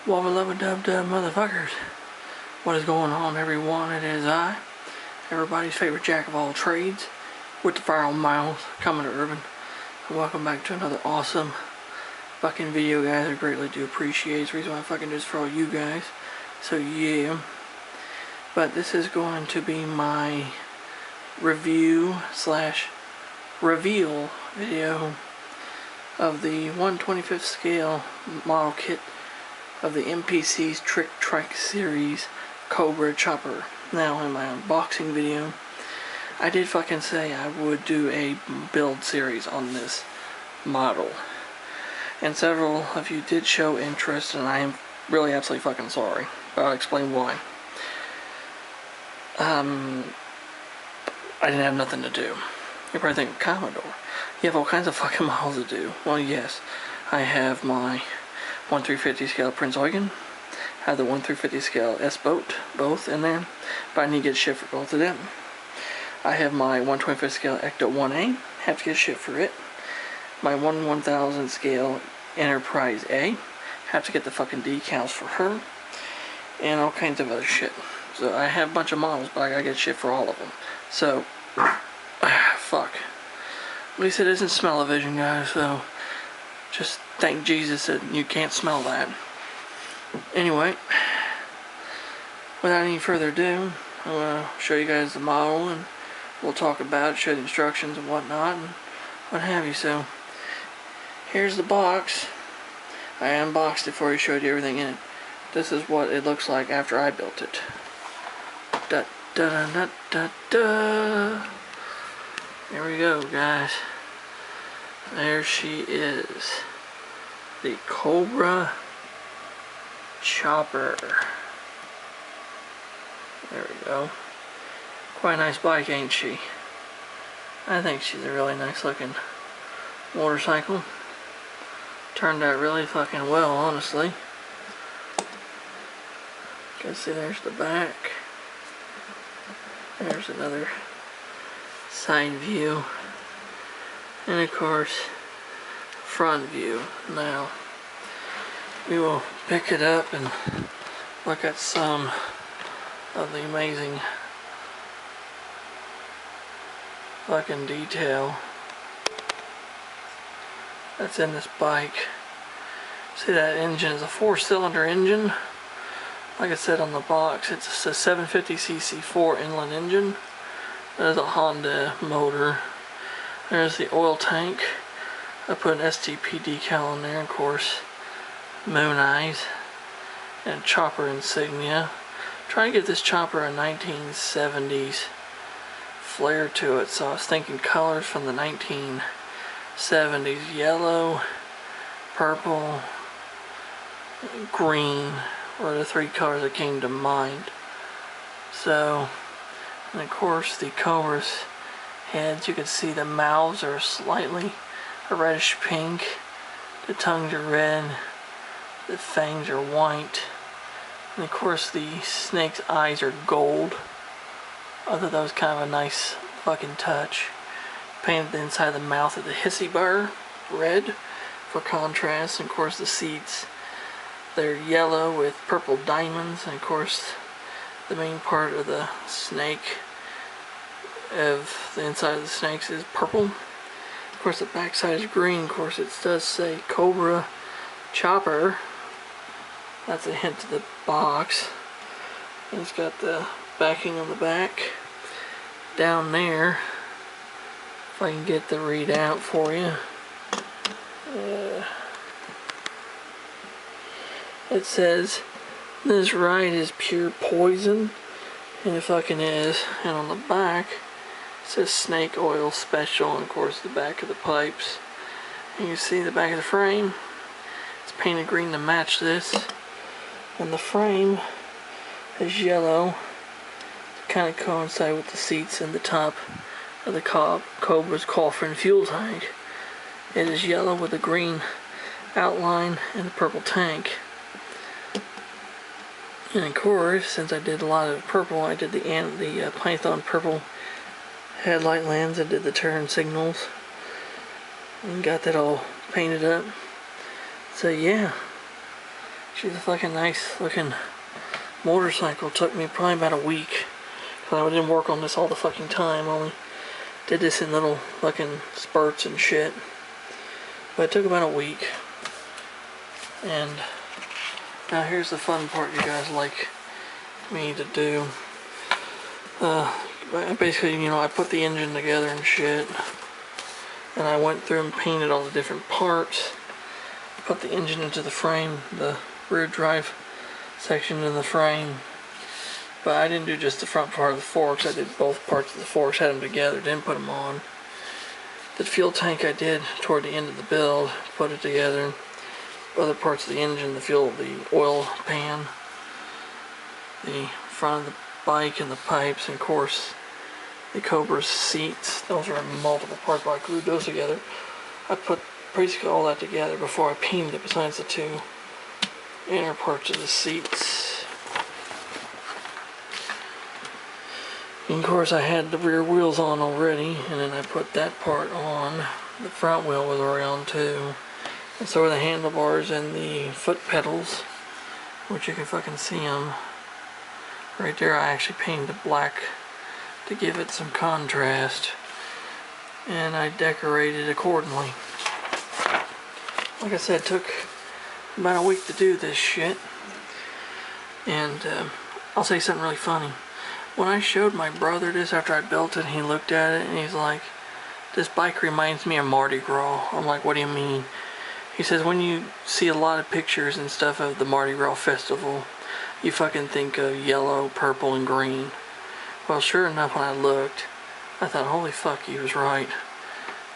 Wubba lubba dub dub motherfuckers. What is going on, everyone? It is I, everybody's favorite jack of all trades, with the viral mouth, coming to urban. And welcome back to another awesome fucking video, guys. I greatly do appreciate it. It's the reason why I fucking do this for all you guys. So yeah. But this is going to be my review slash reveal video of the 1/25th scale model kit of the MPC's trike series Cobra Chopper. Now, in my unboxing video, I did fucking say I would do a build series on this model, and several of you did show interest, and I am really absolutely fucking sorry, but I'll explain why. I didn't have nothing to do. You're probably thinking, Commodore, you have all kinds of fucking models to do. Well, yes, I have my 1/350 scale Prince Eugen, I have the 1/350 scale S-Boat, both in there, but I need to get shit for both of them. I have my 1/25th scale Ecto 1A, have to get shit for it. My 1/1000 scale Enterprise A, have to get the fucking decals for her, and all kinds of other shit. So I have a bunch of models, but I gotta get shit for all of them. So, fuck. At least it isn't smell-o-vision, guys, so just thank Jesus that you can't smell that. Anyway, without any further ado, I'm going to show you guys the model, and we'll talk about it, show the instructions and whatnot, and what have you. So, here's the box. I unboxed it before I showed you everything in it. This is what it looks like after I built it. Da da da da da. There we go, guys. There she is. The Cobra Chopper. There we go. Quite a nice bike, ain't she? I think she's a really nice looking motorcycle. Turned out really fucking well, honestly. You can see there's the back. There's another side view. And of course, front view. Now, we will pick it up and look at some of the amazing fucking detail that's in this bike. See, that engine is a 4-cylinder engine. Like I said on the box, it's a 750cc 4 inline engine. There's a Honda motor. There's the oil tank. I put an STP decal on there, of course. Moon eyes. And chopper insignia. Try to give this chopper a 1970s flair to it. So I was thinking colors from the 1970s. Yellow, purple, green were the three colors that came to mind. So, and of course the Cobra's heads, you can see the mouths are slightly a reddish pink, the tongues are red, the fangs are white, and of course the snake's eyes are gold. I thought that was kind of a nice fucking touch. Painted the inside of the mouth of the hissy bar red for contrast, and of course the seats, they're yellow with purple diamonds, and of course the main part of the snake, of the inside of the snakes, is purple. Of course the back side is green. Of course it does say Cobra Chopper. That's a hint to the box. And it's got the backing on the back. Down there, if I can get the readout for you, it says, "This ride is pure poison," and it fucking is. And on the back, it says snake oil special, and of course the back of the pipes. And you see the back of the frame, it's painted green to match this, and the frame is yellow to kind of coincide with the seats and the top of the Cobra's coffer and fuel tank. It is yellow with a green outline and a purple tank. And of course, since I did a lot of purple, I did the Python purple headlight lens. I did the turn signals and got that all painted up. So yeah, She's a fucking nice looking motorcycle. Took me probably about a week. Cause I didn't work on this all the fucking time. I only did this in little fucking spurts and shit. But it took about a week. And now here's the fun part you guys like me to do. Basically, you know, I put the engine together and shit. And I went through and painted all the different parts. Put the engine into the frame, the rear drive section in the frame. But I didn't do just the front part of the forks. I did both parts of the forks, had them together, didn't put them on. The fuel tank I did toward the end of the build, put it together. Other parts of the engine, the oil pan, the front of the bike and the pipes, and of course the Cobra's seats. Those are multiple parts, but I glued those together. I put basically all that together before I painted it, besides the two inner parts of the seats. And of course I had the rear wheels on already, and then I put that part on. The front wheel was already on too. And so are the handlebars and the foot pedals, which you can fucking see them. Right there I actually painted it black to give it some contrast. And I decorated accordingly. Like I said, it took about a week to do this shit. And I'll say something really funny. When I showed my brother this after I built it, he looked at it and he's like, "This bike reminds me of Mardi Gras." I'm like, "What do you mean?" He says, "When you see a lot of pictures and stuff of the Mardi Gras festival, you fucking think of yellow, purple, and green." Well, sure enough, when I looked, I thought, holy fuck, he was right.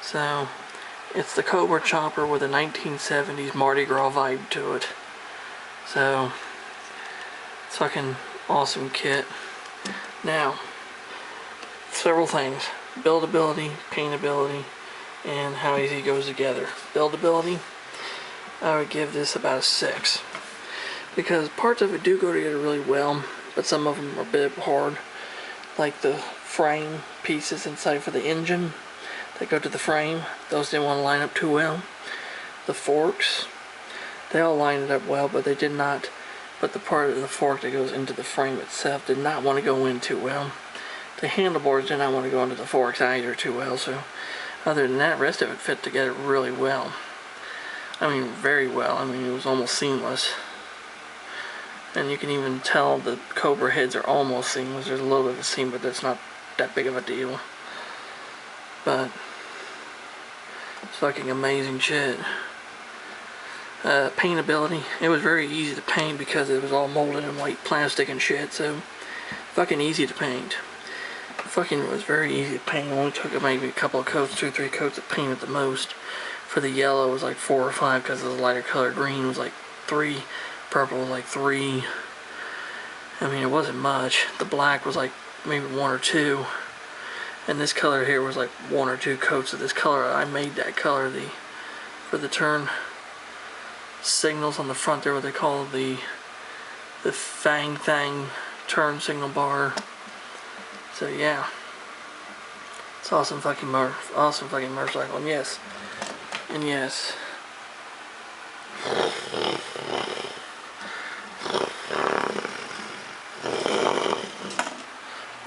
So, it's the Cobra Chopper with a 1970s Mardi Gras vibe to it. So, it's fucking awesome kit. Now, several things. Buildability, paintability, and how easy it goes together. Buildability, I would give this about a 6. Because parts of it do go together really well, but some of them are a bit hard. Like the frame pieces inside for the engine that go to the frame, those didn't want to line up too well. The forks, they all lined up well, but they did not, but the part of the fork that goes into the frame itself did not want to go in too well. The handlebars did not want to go into the forks either too well, so other than that, the rest of it fit together really well. I mean, very well. I mean, it was almost seamless. And you can even tell the Cobra heads are almost seamless. There's a little bit of a seam, but that's not that big of a deal. But it's fucking amazing shit. Paintability, it was very easy to paint because it was all molded in white plastic and shit, so fucking easy to paint. Fucking was very easy to paint. It only took maybe a couple of coats, 2 or 3 coats of paint at the most. For the yellow it was like 4 or 5 because of the lighter color. Green was like 3. Purple was like 3. I mean, it wasn't much. The black was like maybe 1 or 2. And this color here was like 1 or 2 coats of this color. I made that color for the turn signals on the front there, what they call the Fang turn signal bar. So yeah, it's awesome fucking motorcycle. And yes,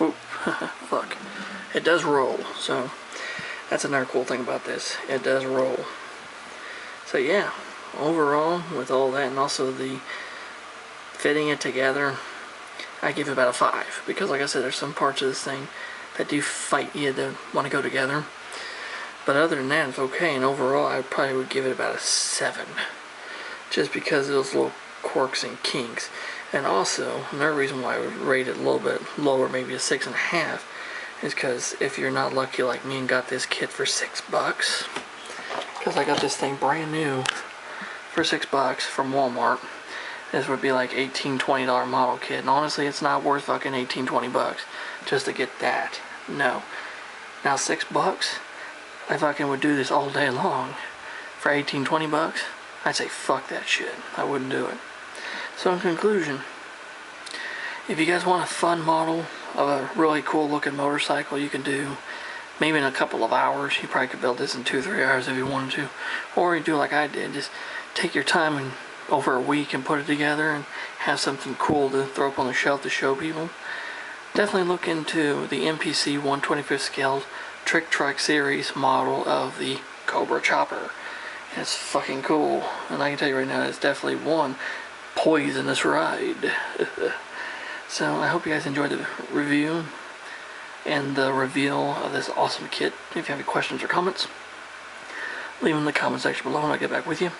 Oop, fuck. It does roll, so that's another cool thing about this. It does roll. So yeah, overall, with all that and also the fitting it together, I give it about a 5. Because like I said, there's some parts of this thing that do fight you to want to go together. But other than that, it's okay. And overall, I probably would give it about a 7. Just because of those little quirks and kinks. And also, another reason why I would rate it a little bit lower, maybe a 6.5, is because if you're not lucky like me and got this kit for $6, because I got this thing brand new for $6 from Walmart, this would be like $18, $20 model kit. And honestly, it's not worth fucking $18, $20 just to get that. No. Now $6, I fucking would do this all day long. For $18, $20, I'd say fuck that shit. I wouldn't do it. So in conclusion, if you guys want a fun model of a really cool looking motorcycle you can do maybe in a couple of hours, you probably could build this in 2 or 3 hours if you wanted to. Or you do like I did, just take your time and over a week and put it together and have something cool to throw up on the shelf to show people, definitely look into the MPC 1/25th scale trike series model of the Cobra Chopper. It's fucking cool, and I can tell you right now, it's definitely one poisonous ride. So I hope you guys enjoyed the review and the reveal of this awesome kit. If you have any questions or comments, leave them in the comment section below and I'll get back with you.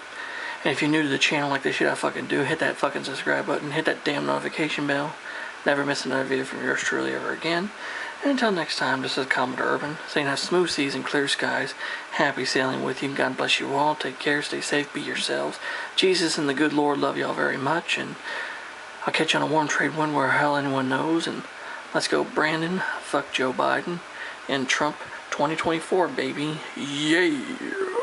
And if you're new to the channel like this shit I fucking do, hit that fucking subscribe button, hit that damn notification bell. Never miss another video from yours truly ever again. And until next time, this is Commodore Urban, saying have smooth seas and clear skies. Happy sailing with you. God bless you all. Take care. Stay safe. Be yourselves. Jesus and the good Lord love y'all very much. And I'll catch you on a warm trade wind where hell anyone knows. And let's go Brandon. Fuck Joe Biden. And Trump 2024, baby. Yeah.